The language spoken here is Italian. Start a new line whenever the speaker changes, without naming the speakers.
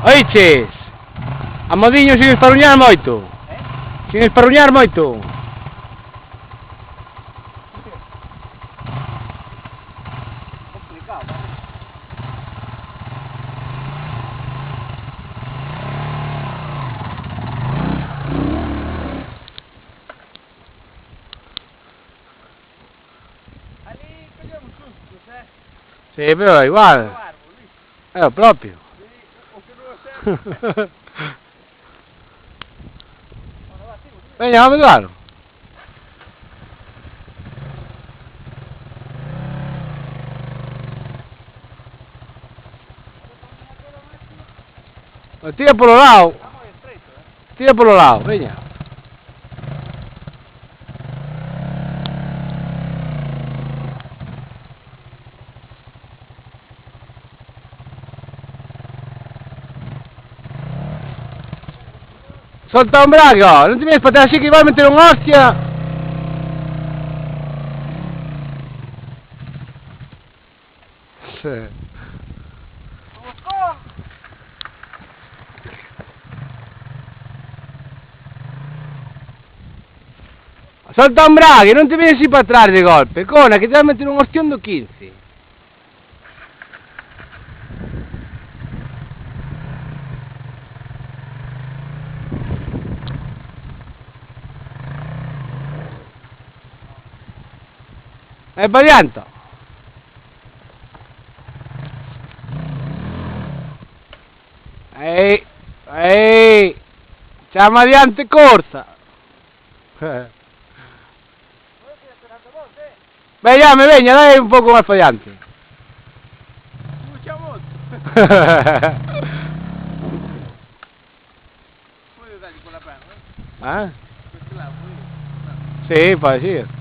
Oiches! A Modiño sin esparruñar moito. Sin esparruñar moito.
Complicado, Ali cogliamo sustos,
Sì, però è uguale. Proprio.
O che non lo serve.
Veniamo a vederlo. Tira por lo lado. Tira por lo lado, venga. Solta un brago, non ti devi aspettare sì che vai a mettere un'ostia. Sì. Solta un braghi, non ti vieni per trarre di colpe, Cona che ti devi mettere un ostiondo 15. È variante. Ehi, c'è una variante corsa. Vediamo, venga, dai un po' come variante.
Muccia molto. Puoi dargli con la penna?
Eh?
Questo là, puoi?
Sì, poi sì.